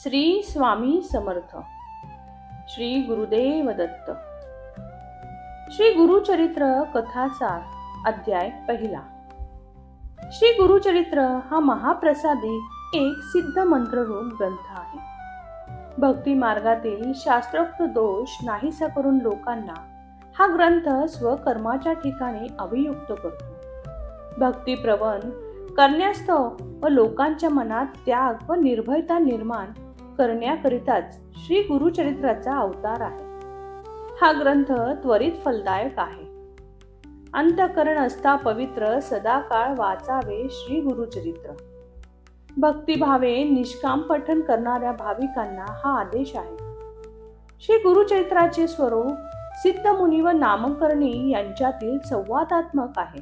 श्री स्वामी समर्थ. श्री गुरुदेव दत्त. श्री गुरुचरित्र कथासार अध्याय पहिला. श्री गुरुचरित्र हा महाप्रसादी एक सिद्ध मंत्ररूप ग्रंथ आहे. भक्ती मार्गातील शास्त्रोक्त दोष नाहीसा करून लोकांना हा ग्रंथ स्वकर्माच्या ठिकाणी अभियुक्त करतो. भक्तिप्रवण करण्यास्तव व लोकांच्या मनात त्याग व निर्भयता निर्माण करण्याकरिताच श्री गुरुचरित्राचा अवतार आहे. हा ग्रंथ त्वरित फलदायक आहे. अंतःकरण असता पवित्र सदाकाळ वाचावे श्री गुरुचरित्र. भक्तिभावे निष्काम पठन करणाऱ्या भाविकांना हा आदेश आहे. श्री गुरुचरित्राचे स्वरूप सिद्ध मुनी व नामकर्णी यांच्यातील संवादात्मक आहे.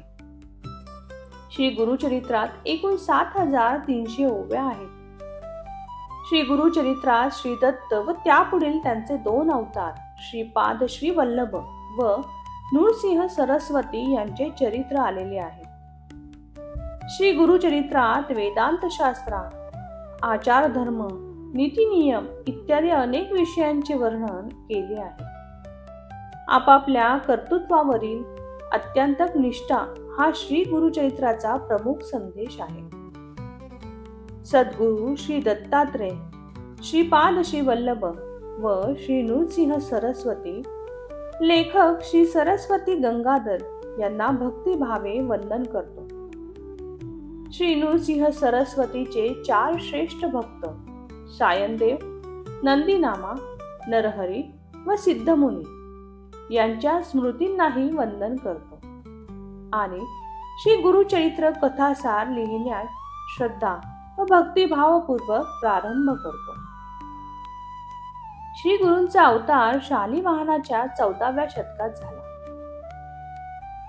श्री गुरुचरित्रात एकूण 7300 ओव्या आहेत. श्री गुरुचरित्रात श्री दत्त व त्यापुढील त्यांचे 2 अवतार श्रीपाद श्री वल्लभ व नृसिंह सरस्वती यांचे चरित्र आलेले आहे. श्री गुरुचरित्रात वेदांत शास्त्र, आचार धर्म, नीतिनियम इत्यादी अनेक विषयांचे वर्णन केले आहे. आपापल्या कर्तृत्वावरील अत्यंतक निष्ठा हा श्री गुरुचरित्राचा प्रमुख संदेश आहे. सद्गुरु श्री दत्तात्रेय, श्रीपाद श्री वल्लभ व श्री नृसिंह सरस्वती, लेखक श्री सरस्वती गंगाधर यांना भक्तिभावे वंदन करतो. श्री नृसिंह सरस्वतीचे 4 श्रेष्ठ भक्त सायनदेव, नंदीनामा, नरहरी व सिद्धमुनी यांच्या स्मृतींनाही वंदन करतो आणि श्री गुरुचरित्र कथासार लिहिण्यास श्रद्धा व भक्तिभावपूर्वक प्रारंभ करतो. श्री गुरूंचा अवतार शालिवाहनाच्या 14व्या शतकात झाला.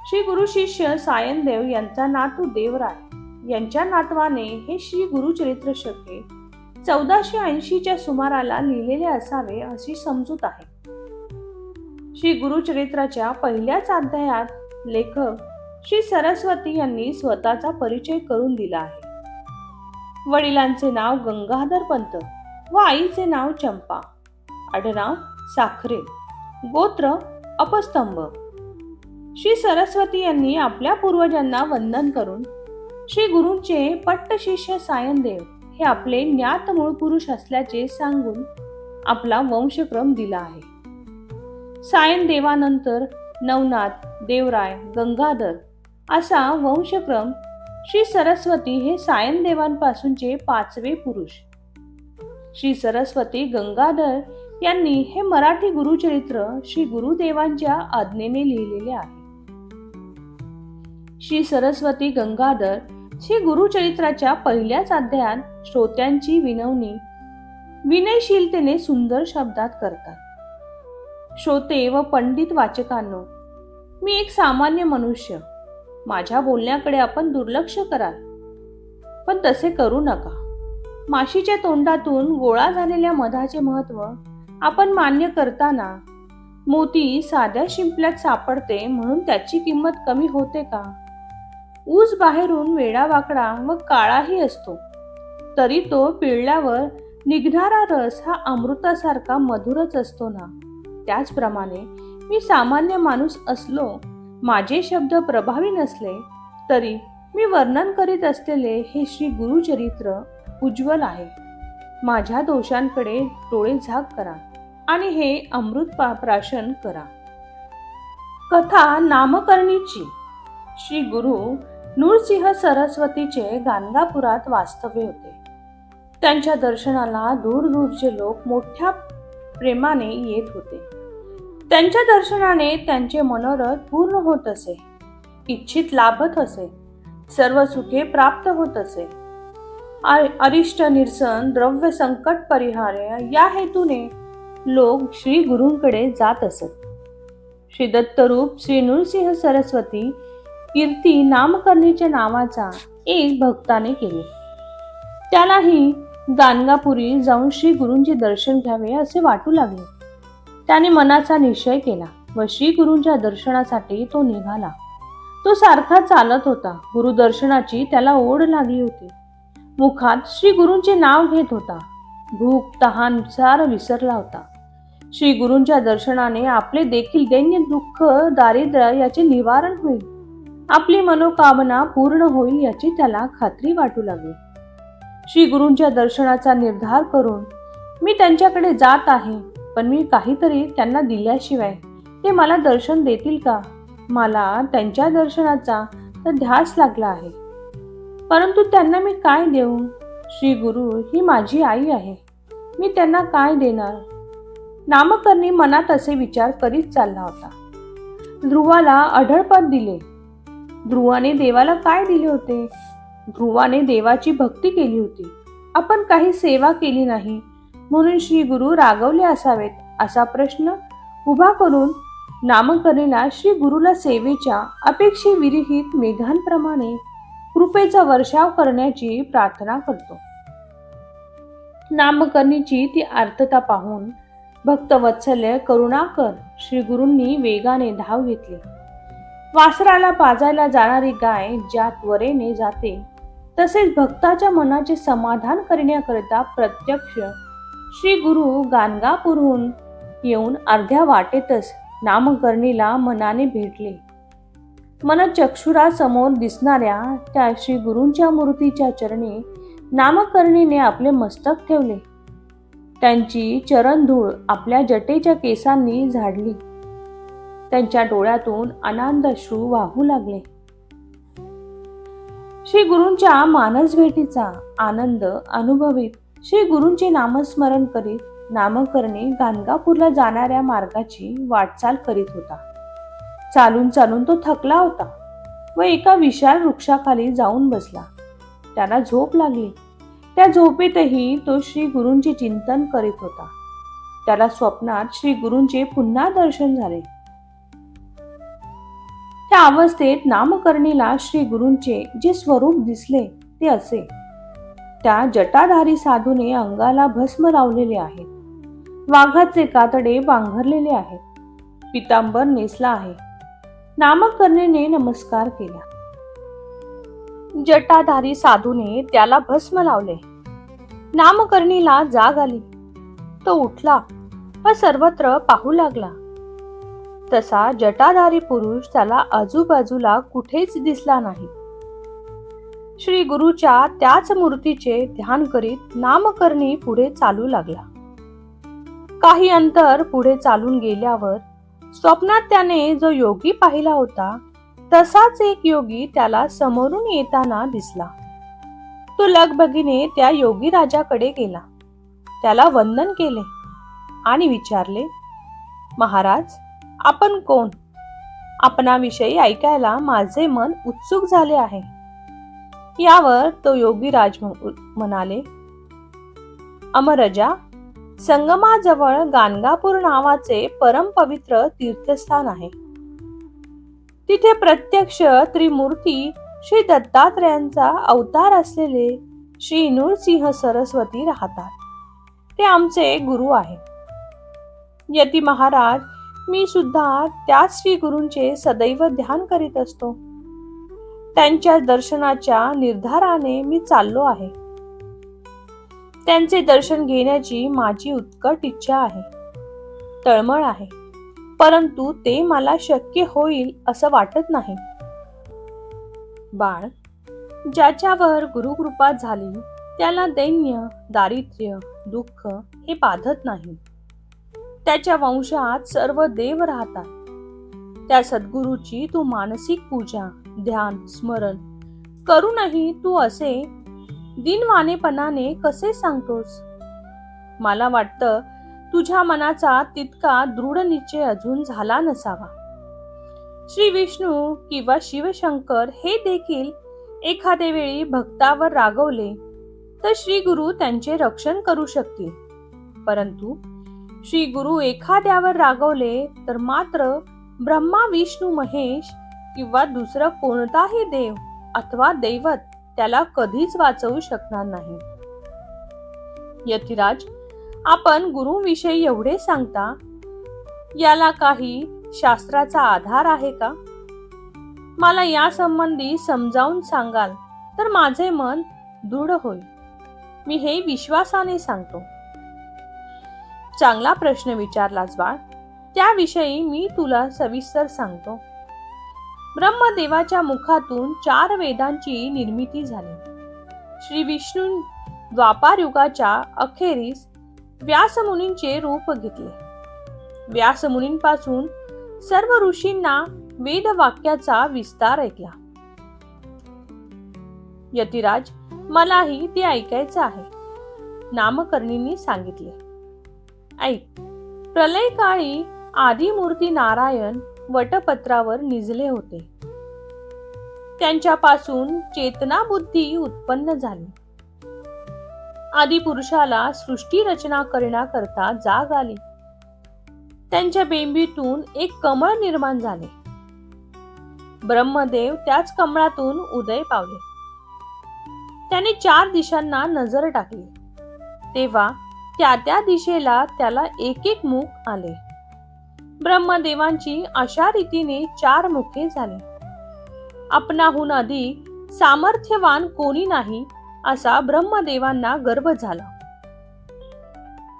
श्री गुरु शिष्य सायनदेव यांचा नातू देवराय यांच्या नातवाने हे श्री गुरुचरित्र शके 1480च्या सुमाराला लिहिलेले असावे अशी समजूत आहे. श्री गुरुचरित्राच्या पहिल्याच अध्यायात लेखक श्री सरस्वती यांनी स्वतःचा परिचय करून दिला आहे. वडिलांचे नाव गंगाधर पंत व आईचे नाव चंपा, आडनाव साखरे, गोत्र अपस्तंभ. श्री सरस्वती यांनी आपल्या पूर्वजांना वंदन करून श्री गुरूंचे पट्ट शिष्य सायनदेव हे आपले ज्ञात मूळ पुरुष असल्याचे सांगून आपला वंशक्रम दिला आहे. सायनदेवानंतर नवनाथ, देवराय, गंगाधर असा वंशक्रम. श्री सरस्वती हे सायनदेवांपासूनचे 5वे पुरुष. श्री सरस्वती गंगाधर यांनी हे मराठी गुरुचरित्र श्री गुरुदेवांच्या आज्ञेने लिहिलेले आहे. श्री सरस्वती गंगाधर श्री गुरुचरित्राच्या पहिल्याच अध्यायात श्रोत्यांची विनवणी विनयशीलतेने सुंदर शब्दात करतात. श्रोते व पंडित वाचकांनो, मी एक सामान्य मनुष्य. माझ्या बोलण्याकडे आपण दुर्लक्ष कराल, पण तसे करू नका. माशीच्या तोंडातून गोळा झालेल्या मधाचे महत्व आपण मान्य करताना मोती साध्या शिंपल्यात सापडते म्हणून त्याची किंमत कमी होते का? ऊस बाहेरून वेडावाकडा व काळाही असतो, तरी तो पिळल्यावर निघणारा रस हा अमृतासारखा मधुरच असतो ना. त्याचप्रमाणे मी सामान्य माणूस असलो, माझे शब्द प्रभावी नसले तरी मी वर्णन करीत असलेले हे श्री गुरुचरित्र उज्ज्वल आहे. माझ्या दोषांकडे डोळे झाक करा आणि हे अमृत प्राशन करा. कथा नामकर्णीची. श्री गुरु नृसिंह सरस्वतीचे गाणगापुरात वास्तव्य होते. त्यांच्या दर्शनाला दूरदूरचे लोक मोठ्या प्रेमाने येत होते. त्यांच्या दर्शनाने त्यांचे मनोरथ पूर्ण होत असे, इच्छित लाभत असे, सर्व सुखे प्राप्त होत असे. अरिष्ट निरसन, द्रव्य संकट परिहार्य या हेतूने लोक श्री गुरूंकडे जात असत. श्री दत्तरूप श्री नृसिंह सरस्वती कीर्ती नामकर्णीच्या नावाचा एक भक्ताने केले. त्यालाही गाणगापुरी जाऊन श्री गुरूंचे दर्शन घ्यावे असे वाटू लागले. त्याने मनाचा निश्चय केला व श्री गुरूंच्या दर्शनासाठी तो निघाला. तो सारखा चालत होता. गुरुदर्शनाची त्याला ओढ लागली होती. मुखात श्री गुरूंचे नाव घेत होता. भूक तहानुसार विसरला होता. श्री गुरूंच्या दर्शनाने आपले देखील दैन्य दुःख दारिद्र्य याचे निवारण होईल. आपली मनोकामना पूर्ण होईल याची त्याला खात्री वाटू लागली. श्री गुरूंच्या दर्शनाचा निर्धार करून मी त्यांच्याकडे जात आहे, पण मी काहीतरी त्यांना दिल्याशिवाय ते मला दर्शन देतील का? मला त्यांच्या दर्शनाचा तर ध्यास लागला आहे, परंतु त्यांना मी काय देऊ? श्री गुरु ही माझी आई आहे, मी त्यांना काय देणार? नामकर्णी मनात असे विचार करीत चालला होता. ध्रुवाला अढळपद दिले. ध्रुवाने देवाला काय दिले होते? ध्रुवाने देवाची भक्ती केली होती. आपण काही सेवा केली नाही म्हणून श्री गुरु रागवले असावेत असा प्रश्न उभा करून नामकर्णीला श्री गुरुला सेवेच्या अपेक्षे विरहित मेघांप्रमाणे कृपेचा वर्षाव करण्याची प्रार्थना करतो. नामकर्णीची ती आर्तता पाहून भक्तवत्सल्य करुणाकर श्री गुरूंनी वेगाने धाव घेतली. वासराला पाजायला जाणारी गाय ज्या त्वरेने जाते, तसेच भक्ताच्या मनाचे समाधान करण्याकरिता प्रत्यक्ष श्री गुरु गाणगापूरहून येऊन अर्ध्या वाटेतच नामकर्णीला मनाने भेटले. मनचक्षुरासमोर दिसणाऱ्या त्या श्री गुरूंच्या मूर्तीच्या चरणी नामकर्णीने आपले मस्तक ठेवले. त्यांची चरणधूळ आपल्या जटेच्या केसांनी झाडली. त्यांच्या डोळ्यातून आनंदाश्रू वाहू लागले. श्री गुरूंच्या मानस भेटीचा आनंद अनुभवित श्री गुरूंचे नामस्मरण करीत नामकर्णी गाणगापूरला जाणाऱ्या मार्गाची वाटचाल करीत होता. चालून चालून तो थकला होता व एका विशाल वृक्षाखाली जाऊन बसला. त्याला झोप लागली. त्या झोपेतही तो श्री गुरूंचे चिंतन करीत होता. त्याला स्वप्नात श्री गुरूंचे पुन्हा दर्शन झाले. त्या अवस्थेत नामकर्णीला श्री गुरूंचे जे स्वरूप दिसले ते असे. त्या जटाधारी साधूने अंगाला भस्म लावलेले आहे. वाघाचे कातडे पांघरलेले आहेत. पितांबर नेसला आहे. नामकर्णीने नमस्कार केला. जटाधारी साधूने त्याला भस्म लावले. नामकर्णीला जाग आली. तो उठला व सर्वत्र पाहू लागला. तसा जटाधारी पुरुष त्याला आजूबाजूला कुठेच दिसला नाही. श्री गुरुच्या त्याच मूर्तीचे ध्यान करीत नामकर्णी पुढे चालू लागला. काही अंतर पुढे चालून गेल्यावर स्वप्नात त्याने जो योगी पाहिला होता तसाच एक योगी त्याला समोरून येताना दिसला. तो लगबगीने त्या योगी राजाकडे गेला. त्याला वंदन केले आणि विचारले, महाराज, आपण कोण? आपणाविषयी ऐकायला माझे मन उत्सुक झाले आहे. यावर तो योगीराज म्हणाले, अमरजा, संगमाजवळ गाणगापूर नावाचे परम पवित्र तीर्थस्थान आहे. तिथे प्रत्यक्ष त्रिमूर्ती श्री दत्तात्रयांचा अवतार असलेले श्री नृसिंह सरस्वती राहतात. ते आमचे गुरु आहे. यती महाराज, मी सुद्धा त्याच श्री गुरूंचे सदैव ध्यान करीत असतो. त्यांच्या दर्शनाच्या निर्धाराने मी चाललो आहे. त्यांचे दर्शन घेण्याची माझी उत्कट इच्छा आहे, तळमळ आहे, परंतु ते मला शक्य होईल असं वाटत नाही. बाळ, ज्याच्यावर गुरुकृपा झाली त्याला दैन्य, दारिद्र्य, दुःख हे बाधत नाही. त्याच्या वंशात सर्व देव राहतात. त्या सद्गुरूची तू मानसिक पूजा, ध्यान, स्मरण करूनही तू असे दिनवाणेपणाने कसे सांगतोस? मला वाटतं तुझ्या मनाचा तितका दृढ निश्चय अजून झाला नसावा. श्री विष्णू किंवा शिवशंकर हे देखील एखाद्या वेळी भक्तावर रागवले तर श्री गुरु त्यांचे रक्षण करू शकतील, परंतु श्री गुरु एखाद्यावर रागवले तर मात्र ब्रह्मा, विष्णू, महेश किंवा दुसरा कोणताही देव अथवा दैवत त्याला कधीच वाचवू शकणार नाही. यतिराज, आपण गुरुविषयी एवढे सांगता, याला काही शास्त्राचा आधार आहे का? मला या संबंधी समजावून सांगाल तर माझे मन दृढ होईल. मी हे विश्वासाने सांगतो. चांगला प्रश्न विचारलास बाळ. त्याविषयी मी तुला सविस्तर सांगतो. ब्रह्मदेवाच्या मुखातून 4 वेदांची निर्मिती झाली. श्री विष्णू द्वापार युगाच्या अखेरीस व्यासमुनींचे रूप घेतले. व्यासमुनींपासून सर्व ऋषींना वेदवाक्याचा विस्तार ऐकला. यतिराज, मलाही ते ऐकायचं आहे, नामकर्णींनी सांगितले. ऐक. प्रलय काळी आदिमूर्ती नारायण वटपत्रावर निजले होते. त्यांच्यापासून चेतना बुद्धी उत्पन्न झाली. आदिपुरुषाला सृष्टी रचना करण्याकरता जाग आली. त्यांच्या बेंबीतून एक कमळ निर्माण झाले. ब्रह्मदेव त्याच कमळातून उदय पावले. त्याने 4 दिशांना नजर टाकली. तेव्हा त्या त्या दिशेला त्याला एक एक मुख आले. ब्रह्मदेवांची अशा रीतीने 4 मुखे झाली. आपणाहून अधिक सामर्थ्यवान कोणी नाही असा ब्रह्मदेवांना गर्व झाला.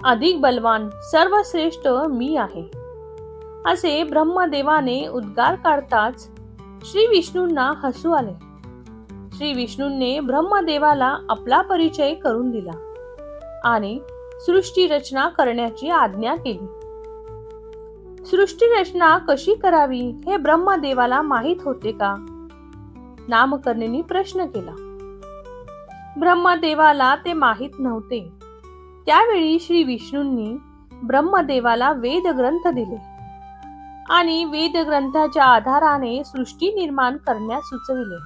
अधिक बलवान सर्वश्रेष्ठ मी आहे असे ब्रह्मदेवाने उद्गार काढताच श्री विष्णूंना हसू आले. श्री विष्णूंनी ब्रह्मदेवाला आपला परिचय करून दिला आणि सृष्टी रचना करण्याची आज्ञा केली. सृष्टी रचना कशी करावी हे ब्रह्मदेवाला माहित होते का? नामकर्णींनी प्रश्न केला. ब्रह्मदेवाला ते माहित नव्हते. त्यावेळी श्री विष्णूंनी ब्रह्मदेवाला वेद ग्रंथ दिले आणि वेद ग्रंथाच्या आधाराने सृष्टी निर्माण करण्यास सुचविले.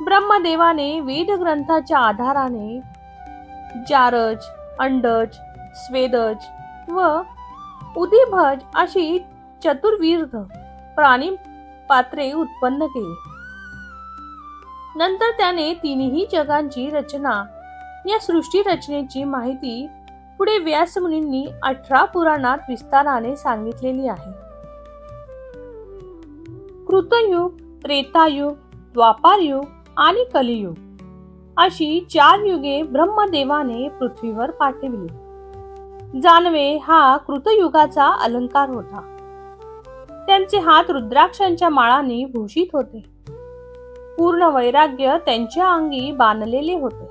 ब्रह्मदेवाने वेद ग्रंथाच्या आधाराने जारज, अंडज, स्वेदज व उदिभज अशी चतुर्विध प्राणी पात्रे उत्पन्न केली. नंतर त्याने 3ही जगांची रचना या सृष्टी रचनेची माहिती पुढे व्यासमुनींनी 18 पुराणात विस्ताराने सांगितलेली आहे. कृतयुग, त्रेतायुग, द्वापारयुग आणि कलियुग अशी 4 युगे ब्रह्मदेवाने पृथ्वीवर पाठविली. जानवे हा कृतयुगाचा अलंकार होता. त्यांचे हात रुद्राक्षांच्या माळांनी भूषित होते. पूर्ण वैराग्य त्यांच्या अंगी बांधलेले होते.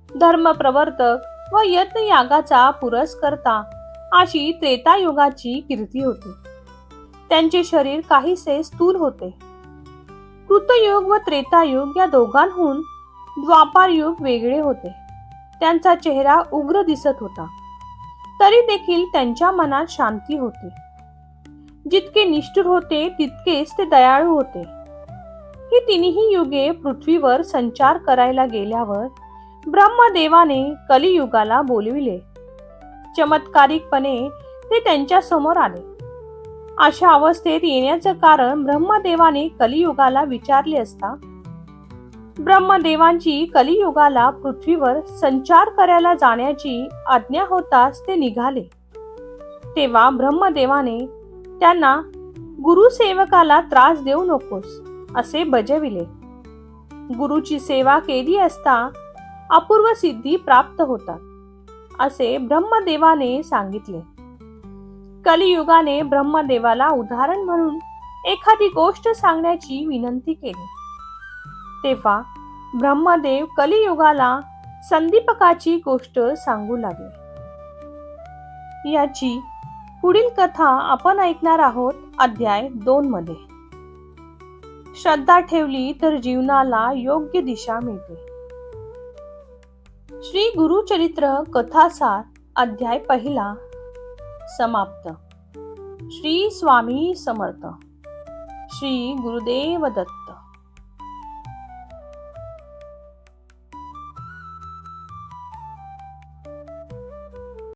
धर्म प्रवर्तक व यज्ञ यागाचा पुरस्कर्ता अशी त्रेतायुगाची कीर्ती होती. त्यांचे शरीर काहीसे स्थूल होते. कृतयुग व त्रेतायुग या दोघांहून द्वापारयुग वेगळे होते. त्यांचा चेहरा उग्र दिसत होता, तरी देखील त्यांच्या मनात शांती होती. जितके निष्ठुर होते तितकेच ते दयाळू होते. ही 3ही युगे पृथ्वीवर संचार करायला गेल्यावर ब्रह्मदेवाने कलियुगाला बोलविले. चमत्कारिकपणे ते त्यांच्या समोर आले. अशा अवस्थेत येण्याचं कारण ब्रह्मदेवाने कलियुगाला विचारले असता ब्रह्मदेवांची कलियुगाला पृथ्वीवर संचार करायला जाण्याची आज्ञा होताच ते निघाले. तेव्हा ब्रह्मदेवाने त्यांना गुरुसेवकाला त्रास देऊ नकोस असे बजाविले. गुरुची सेवा केली असता अपूर्व सिद्धी प्राप्त होतात असे ब्रह्मदेवाने सांगितले. कलियुगाने ब्रह्मदेवाला उदाहरण म्हणून एखादी गोष्ट सांगण्याची विनंती केली. तेव्हा ब्रह्मदेव कलियुगाला संदीपकाची गोष्ट सांगू लागले. याची पुढील कथा आपण ऐकणार आहोत अध्याय 2 मध्ये. श्रद्धा ठेवली तर जीवनाला योग्य दिशा मिळते. श्री गुरुचरित्र कथासार अध्याय 1 समाप्त. श्री स्वामी समर्थ. श्री गुरुदेव दत्त.